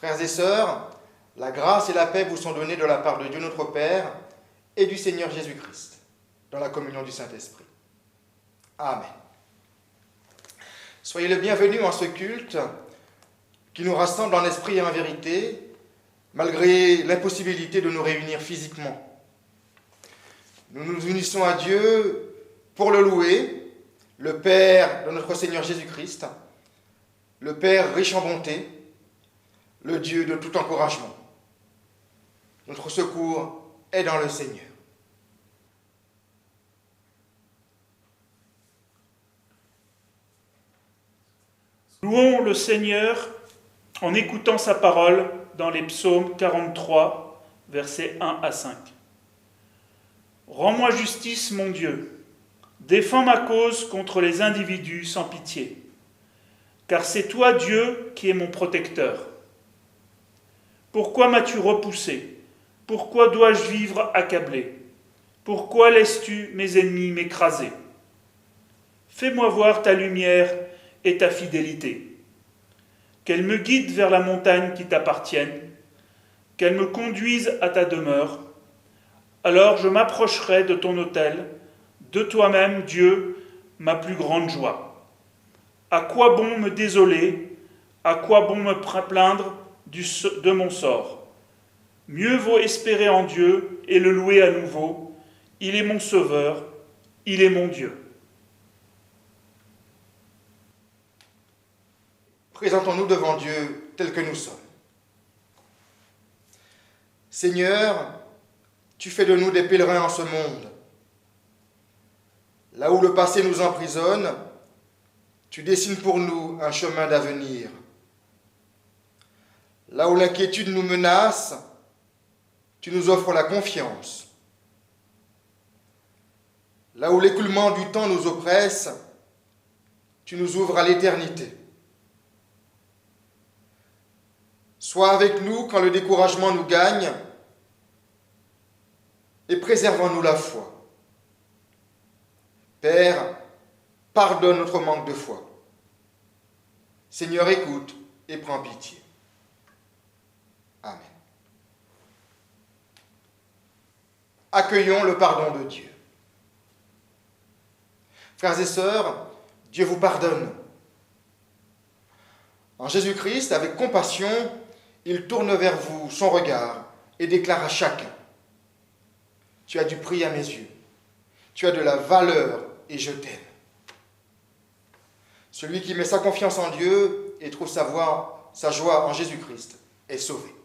Frères et sœurs, la grâce et la paix vous sont données de la part de Dieu notre Père et du Seigneur Jésus-Christ, dans la communion du Saint-Esprit. Amen. Soyez les bienvenus en ce culte qui nous rassemble en esprit et en vérité, malgré l'impossibilité de nous réunir physiquement. Nous nous unissons à Dieu pour le louer, le Père de notre Seigneur Jésus-Christ, le Père riche en bonté, le Dieu de tout encouragement. Notre secours est dans le Seigneur. Louons le Seigneur en écoutant sa parole dans les psaumes 43, versets 1 à 5. Rends-moi justice, mon Dieu. Défends ma cause contre les individus sans pitié. Car c'est toi, Dieu, qui es mon protecteur. Pourquoi m'as-tu repoussé? Pourquoi dois-je vivre accablé? Pourquoi laisses-tu mes ennemis m'écraser? Fais-moi voir ta lumière et ta fidélité. Qu'elle me guide vers la montagne qui t'appartienne, qu'elle me conduise à ta demeure. Alors je m'approcherai de ton autel, de toi-même, Dieu, ma plus grande joie. À quoi bon me désoler? À quoi bon me plaindre de mon sort? Mieux vaut espérer en Dieu et le louer à nouveau. Il est mon sauveur, il est mon Dieu. Présentons-nous devant Dieu tel que nous sommes. Seigneur, tu fais de nous des pèlerins en ce monde. Là où le passé nous emprisonne, tu dessines pour nous un chemin d'avenir. Là où l'inquiétude nous menace, tu nous offres la confiance. Là où l'écoulement du temps nous oppresse, tu nous ouvres à l'éternité. Sois avec nous quand le découragement nous gagne et préservons-nous la foi. Père, pardonne notre manque de foi. Seigneur, écoute et prends pitié. Amen. Accueillons le pardon de Dieu. Frères et sœurs, Dieu vous pardonne. En Jésus-Christ, avec compassion, il tourne vers vous son regard et déclare à chacun: tu as du prix à mes yeux, tu as de la valeur et je t'aime. Celui qui met sa confiance en Dieu et trouve sa joie en Jésus-Christ est sauvé.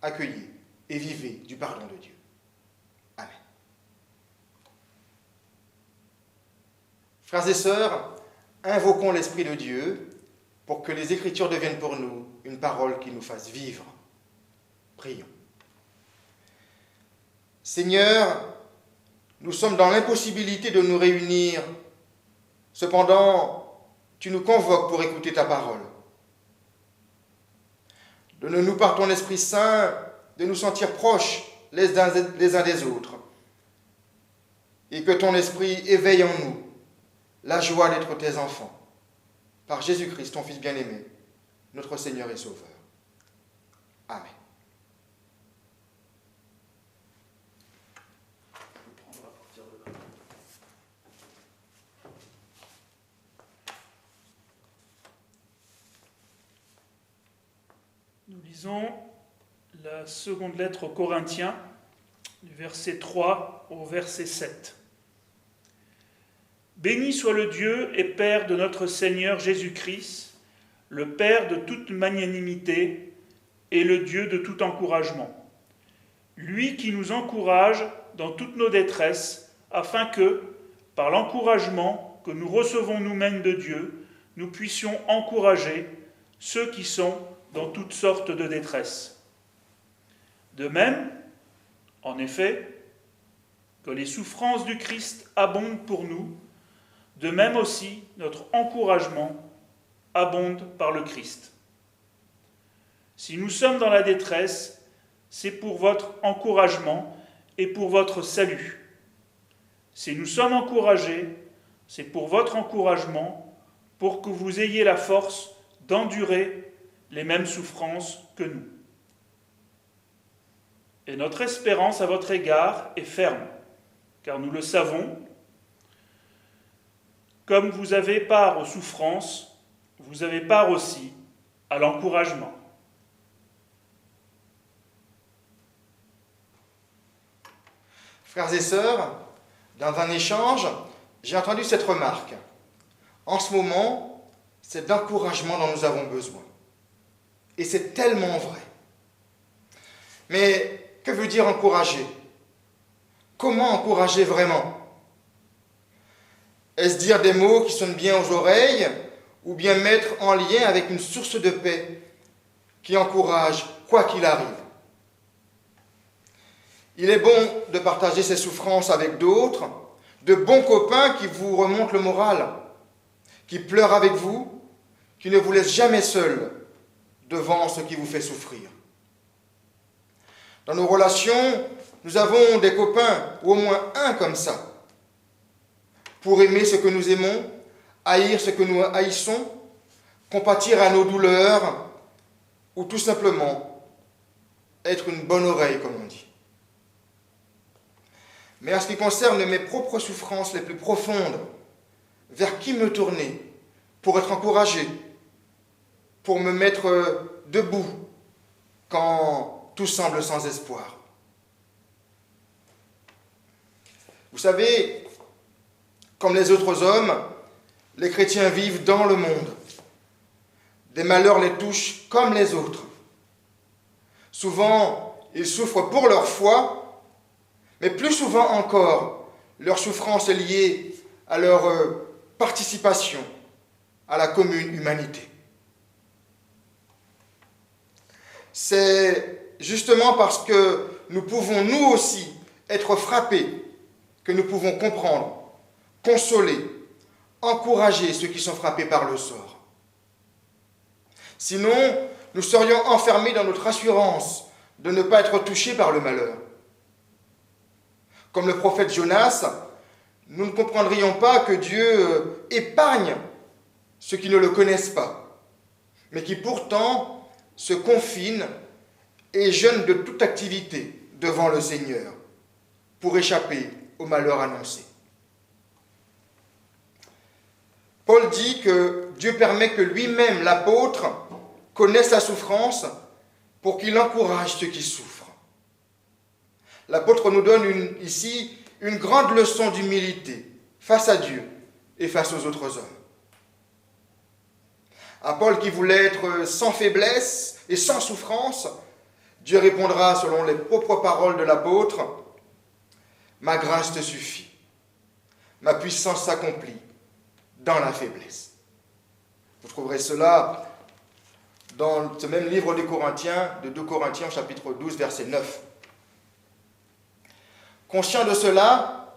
Accueillez et vivez du pardon de Dieu. Amen. Frères et sœurs, invoquons l'Esprit de Dieu pour que les Écritures deviennent pour nous une parole qui nous fasse vivre. Prions. Seigneur, nous sommes dans l'impossibilité de nous réunir. Cependant, tu nous convoques pour écouter ta parole. Donne-nous par ton Esprit Saint de nous sentir proches les uns des autres et que ton Esprit éveille en nous la joie d'être tes enfants. Par Jésus-Christ, ton Fils bien-aimé, notre Seigneur et Sauveur. Amen. Nous lisons la seconde lettre aux Corinthiens, du verset 3 au verset 7. Béni soit le Dieu et Père de notre Seigneur Jésus-Christ, le Père de toute magnanimité et le Dieu de tout encouragement. Lui qui nous encourage dans toutes nos détresses, afin que, par l'encouragement que nous recevons nous-mêmes de Dieu, nous puissions encourager ceux qui sont dans toutes sortes de détresse. De même, en effet, que les souffrances du Christ abondent pour nous, de même aussi notre encouragement abonde par le Christ. Si nous sommes dans la détresse, c'est pour votre encouragement et pour votre salut. Si nous sommes encouragés, c'est pour votre encouragement, pour que vous ayez la force d'endurer les mêmes souffrances que nous. Et notre espérance à votre égard est ferme, car nous le savons, comme vous avez part aux souffrances, vous avez part aussi à l'encouragement. Frères et sœurs, dans un échange, j'ai entendu cette remarque. En ce moment, c'est d'encouragement dont nous avons besoin. Et c'est tellement vrai. Mais que veut dire encourager? Comment encourager vraiment? Est-ce dire des mots qui sonnent bien aux oreilles ou bien mettre en lien avec une source de paix qui encourage quoi qu'il arrive? Il est bon de partager ses souffrances avec d'autres, de bons copains qui vous remontent le moral, qui pleurent avec vous, qui ne vous laissent jamais seul devant ce qui vous fait souffrir. Dans nos relations, nous avons des copains, ou au moins un comme ça, pour aimer ce que nous aimons, haïr ce que nous haïssons, compatir à nos douleurs, ou tout simplement être une bonne oreille, comme on dit. Mais en ce qui concerne mes propres souffrances les plus profondes, vers qui me tourner pour être encouragé, pour me mettre debout quand tout semble sans espoir? Vous savez, comme les autres hommes, les chrétiens vivent dans le monde. Des malheurs les touchent comme les autres. Souvent, ils souffrent pour leur foi, mais plus souvent encore, leur souffrance est liée à leur participation à la commune humanité. C'est justement parce que nous pouvons nous aussi être frappés que nous pouvons comprendre, consoler, encourager ceux qui sont frappés par le sort. Sinon, nous serions enfermés dans notre assurance de ne pas être touchés par le malheur. Comme le prophète Jonas, nous ne comprendrions pas que Dieu épargne ceux qui ne le connaissent pas, mais qui pourtant se confinent et jeûnent de toute activité devant le Seigneur pour échapper au malheur annoncé. Paul dit que Dieu permet que lui-même, l'apôtre, connaisse la souffrance pour qu'il encourage ceux qui souffrent. L'apôtre nous donne ici une grande leçon d'humilité face à Dieu et face aux autres hommes. À Paul qui voulait être sans faiblesse et sans souffrance, Dieu répondra selon les propres paroles de l'apôtre: « Ma grâce te suffit, ma puissance s'accomplit dans la faiblesse. » Vous trouverez cela dans ce même livre de Corinthiens, de 2 Corinthiens, chapitre 12, verset 9. Conscient de cela,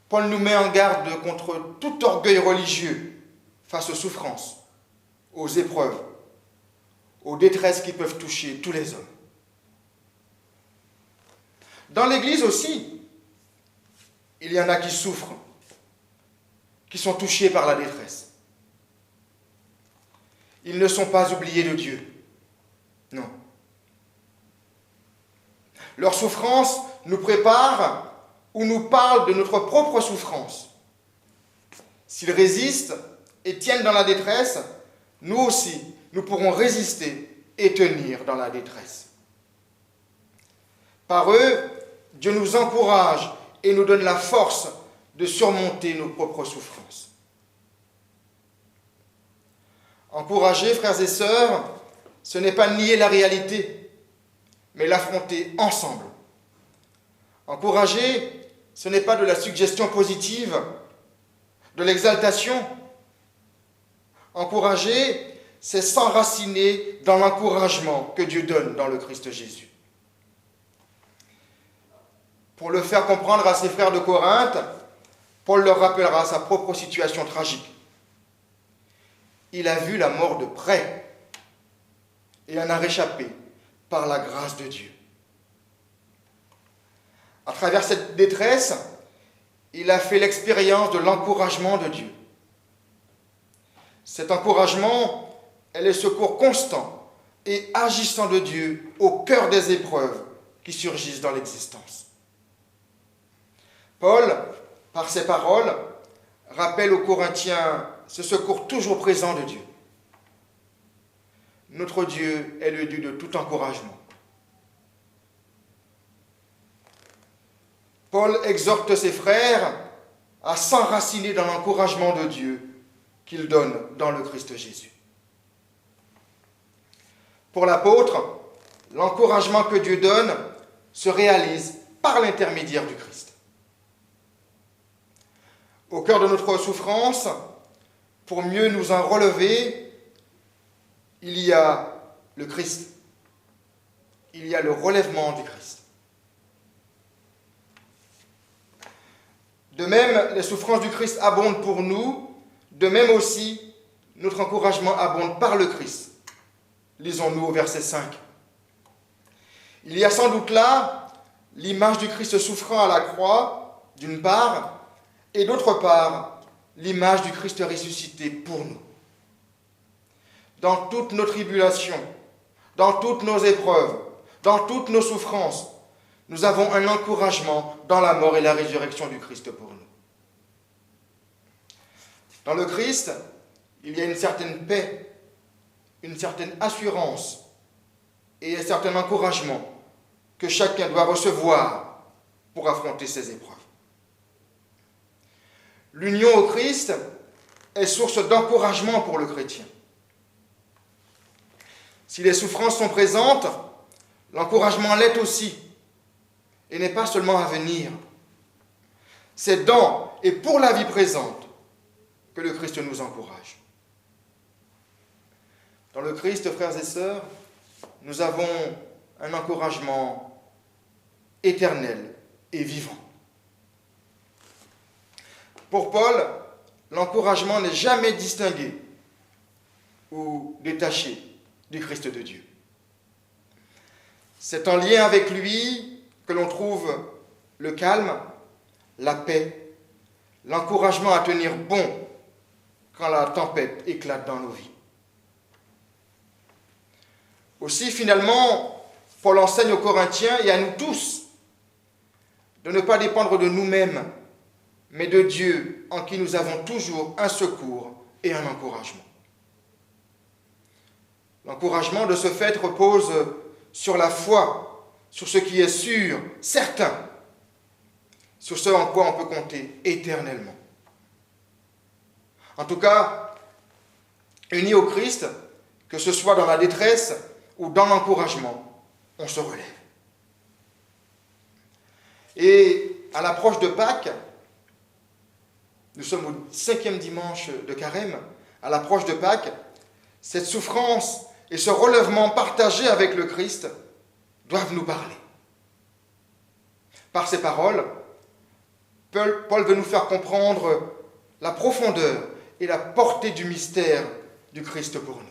Paul nous met en garde contre tout orgueil religieux face aux souffrances, aux épreuves, aux détresses qui peuvent toucher tous les hommes. Dans l'Église aussi, il y en a qui souffrent, qui sont touchés par la détresse. Ils ne sont pas oubliés de Dieu. Non. Leur souffrance nous prépare ou nous parle de notre propre souffrance. S'ils résistent et tiennent dans la détresse, nous aussi, nous pourrons résister et tenir dans la détresse. Par eux, Dieu nous encourage et nous donne la force de surmonter nos propres souffrances. Encourager, frères et sœurs, ce n'est pas nier la réalité, mais l'affronter ensemble. Encourager, ce n'est pas de la suggestion positive, de l'exaltation. Encourager, c'est s'enraciner dans l'encouragement que Dieu donne dans le Christ Jésus. Pour le faire comprendre à ses frères de Corinthe, Paul leur rappellera sa propre situation tragique. Il a vu la mort de près et en a réchappé par la grâce de Dieu. À travers cette détresse, il a fait l'expérience de l'encouragement de Dieu. Cet encouragement est le secours constant et agissant de Dieu au cœur des épreuves qui surgissent dans l'existence. Paul, par ses paroles, rappelle aux Corinthiens ce secours toujours présent de Dieu. Notre Dieu est le Dieu de tout encouragement. Paul exhorte ses frères à s'enraciner dans l'encouragement de Dieu qu'il donne dans le Christ Jésus. Pour l'apôtre, l'encouragement que Dieu donne se réalise par l'intermédiaire du Christ. Au cœur de notre souffrance, pour mieux nous en relever, il y a le Christ. Il y a le relèvement du Christ. De même, les souffrances du Christ abondent pour nous, de même aussi, notre encouragement abonde par le Christ. Lisons-nous au verset 5. Il y a sans doute là l'image du Christ souffrant à la croix, d'une part, et d'autre part, l'image du Christ ressuscité pour nous. Dans toutes nos tribulations, dans toutes nos épreuves, dans toutes nos souffrances, nous avons un encouragement dans la mort et la résurrection du Christ pour nous. Dans le Christ, il y a une certaine paix, une certaine assurance et un certain encouragement que chacun doit recevoir pour affronter ses épreuves. L'union au Christ est source d'encouragement pour le chrétien. Si les souffrances sont présentes, l'encouragement l'est aussi, et n'est pas seulement à venir. C'est dans et pour la vie présente que le Christ nous encourage. Dans le Christ, frères et sœurs, nous avons un encouragement éternel et vivant. Pour Paul, l'encouragement n'est jamais distingué ou détaché du Christ de Dieu. C'est en lien avec lui que l'on trouve le calme, la paix, l'encouragement à tenir bon quand la tempête éclate dans nos vies. Aussi, finalement, Paul enseigne aux Corinthiens et à nous tous de ne pas dépendre de nous-mêmes, mais de Dieu en qui nous avons toujours un secours et un encouragement. L'encouragement, de ce fait, repose sur la foi, sur ce qui est sûr, certain, sur ce en quoi on peut compter éternellement. En tout cas, unis au Christ, que ce soit dans la détresse ou dans l'encouragement, on se relève. Et à l'approche de Pâques, nous sommes au 5e dimanche de Carême, à l'approche de Pâques, cette souffrance et ce relèvement partagé avec le Christ doivent nous parler. Par ces paroles, Paul veut nous faire comprendre la profondeur et la portée du mystère du Christ pour nous.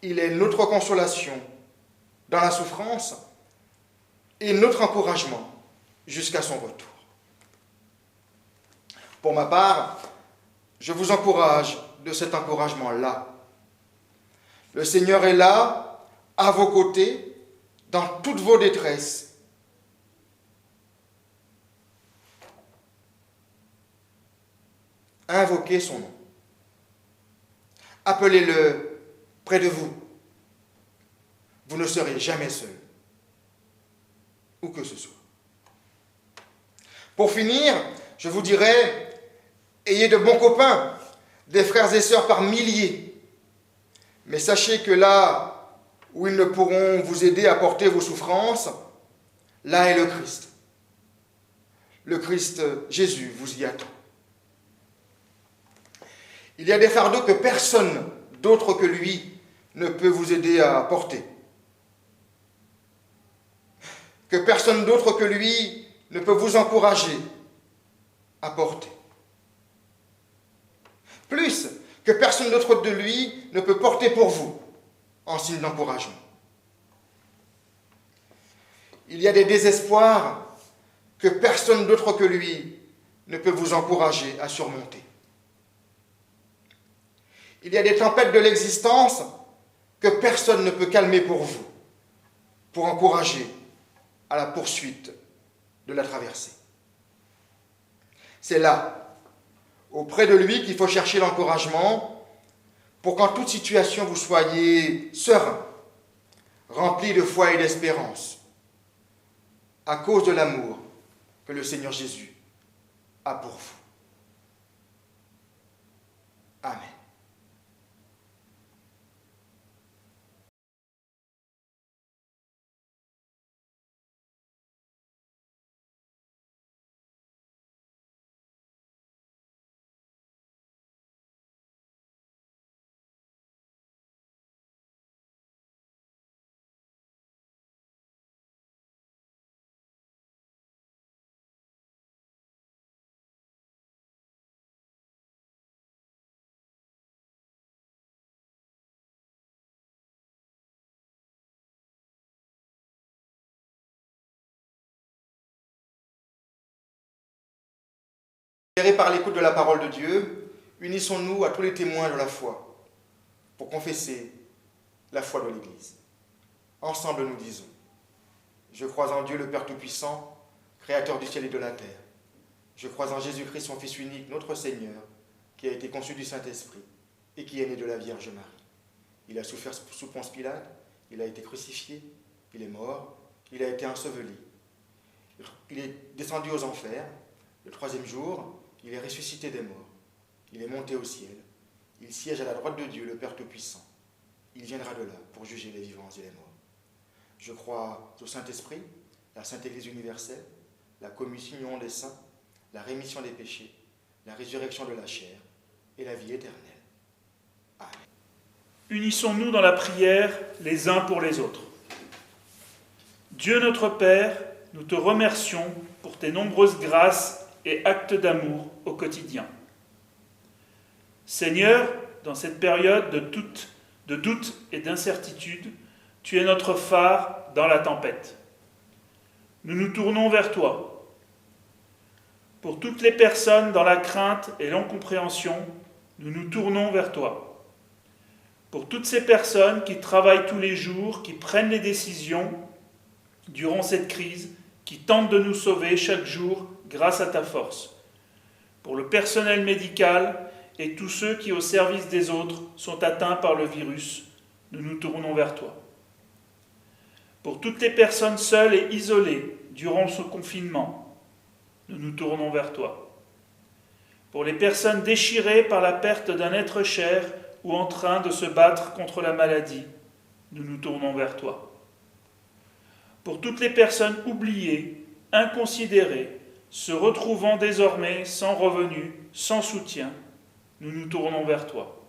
Il est notre consolation dans la souffrance et notre encouragement jusqu'à son retour. Pour ma part, je vous encourage de cet encouragement-là. Le Seigneur est là, à vos côtés, dans toutes vos détresses. Invoquez son nom. Appelez-le près de vous. Vous ne serez jamais seul, où que ce soit. Pour finir, je vous dirai, ayez de bons copains, des frères et sœurs par milliers. Mais sachez que là où ils ne pourront vous aider à porter vos souffrances, là est le Christ. Le Christ Jésus vous y attend. Il y a des fardeaux que personne d'autre que lui ne peut vous aider à porter. Que personne d'autre que lui ne peut vous encourager à porter. Plus que personne d'autre de lui ne peut porter pour vous en signe d'encouragement. Il y a des désespoirs que personne d'autre que lui ne peut vous encourager à surmonter. Il y a des tempêtes de l'existence que personne ne peut calmer pour vous, pour encourager à la poursuite de la traversée. C'est là, auprès de lui, qu'il faut chercher l'encouragement pour qu'en toute situation vous soyez serein, rempli de foi et d'espérance, à cause de l'amour que le Seigneur Jésus a pour vous. Amen. Éclairés par l'écoute de la parole de Dieu, unissons-nous à tous les témoins de la foi pour confesser la foi de l'Église. Ensemble, nous disons: je crois en Dieu le Père Tout-Puissant, Créateur du ciel et de la terre. Je crois en Jésus-Christ, son Fils unique, notre Seigneur, qui a été conçu du Saint-Esprit et qui est né de la Vierge Marie. Il a souffert sous Ponce Pilate, il a été crucifié, il est mort, il a été enseveli. Il est descendu aux enfers. Le troisième jour, il est ressuscité des morts. Il est monté au ciel. Il siège à la droite de Dieu, le Père Tout-Puissant. Il viendra de là pour juger les vivants et les morts. Je crois au Saint-Esprit, la Sainte Église universelle, la communion des saints, la rémission des péchés, la résurrection de la chair et la vie éternelle. Amen. Unissons-nous dans la prière les uns pour les autres. Dieu notre Père, nous te remercions pour tes nombreuses grâces et actes d'amour au quotidien. Seigneur, dans cette période de doute et d'incertitude, tu es notre phare dans la tempête. Nous nous tournons vers toi. Pour toutes les personnes dans la crainte et l'incompréhension, nous nous tournons vers toi. Pour toutes ces personnes qui travaillent tous les jours, qui prennent les décisions durant cette crise, qui tentent de nous sauver chaque jour grâce à ta force. Pour le personnel médical et tous ceux qui, au service des autres, sont atteints par le virus, nous nous tournons vers toi. Pour toutes les personnes seules et isolées durant ce confinement, nous nous tournons vers toi. Pour les personnes déchirées par la perte d'un être cher ou en train de se battre contre la maladie, nous nous tournons vers toi. Pour toutes les personnes oubliées, inconsidérées, se retrouvant désormais sans revenu, sans soutien, nous nous tournons vers toi.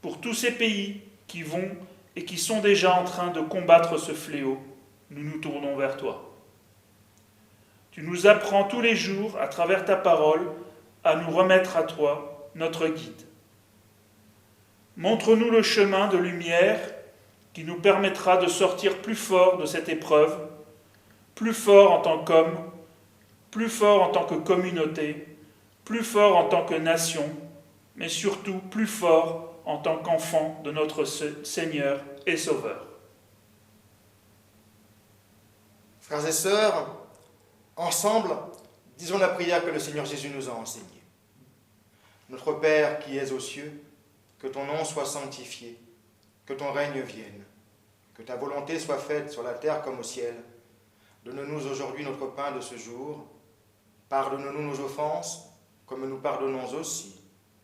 Pour tous ces pays qui vont et qui sont déjà en train de combattre ce fléau, nous nous tournons vers toi. Tu nous apprends tous les jours, à travers ta parole, à nous remettre à toi, notre guide. Montre-nous le chemin de lumière qui nous permettra de sortir plus fort de cette épreuve, plus fort en tant qu'homme, plus fort en tant que communauté, plus fort en tant que nation, mais surtout plus fort en tant qu'enfant de notre Seigneur et Sauveur. Frères et sœurs, ensemble, disons la prière que le Seigneur Jésus nous a enseignée. Notre Père qui es aux cieux, que ton nom soit sanctifié, que ton règne vienne, que ta volonté soit faite sur la terre comme au ciel. Donne-nous aujourd'hui notre pain de ce jour. Pardonne-nous nos offenses, comme nous pardonnons aussi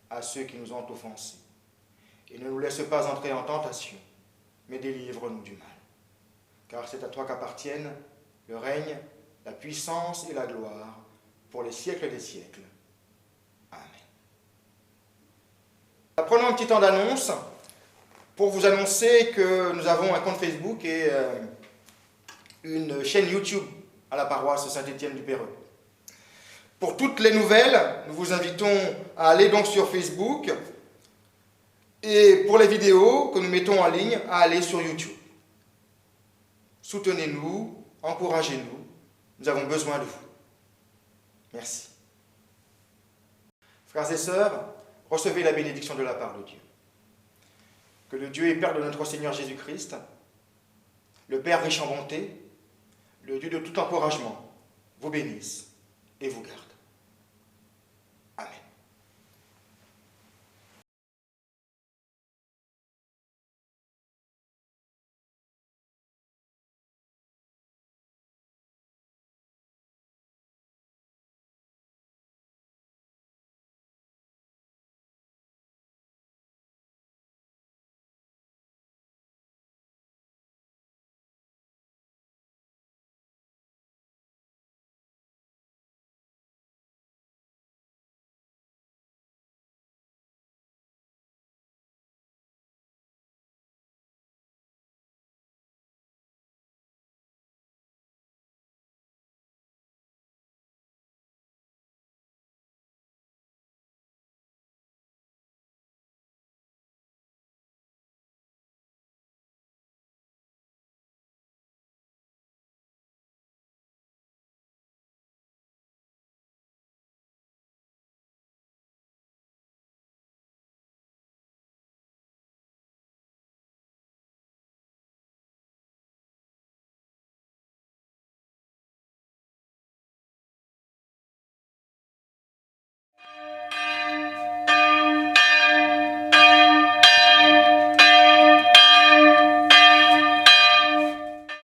à ceux qui nous ont offensés. Et ne nous laisse pas entrer en tentation, mais délivre-nous du mal. Car c'est à toi qu'appartiennent le règne, la puissance et la gloire pour les siècles des siècles. Amen. Prenons un petit temps d'annonce pour vous annoncer que nous avons un compte Facebook et une chaîne YouTube à la paroisse Saint-Étienne du Péreux. Pour toutes les nouvelles, nous vous invitons à aller donc sur Facebook et pour les vidéos que nous mettons en ligne, à aller sur YouTube. Soutenez-nous, encouragez-nous, nous avons besoin de vous. Merci. Frères et sœurs, recevez la bénédiction de la part de Dieu. Que le Dieu et Père de notre Seigneur Jésus-Christ, le Père riche en bonté, le Dieu de tout encouragement, vous bénisse et vous garde.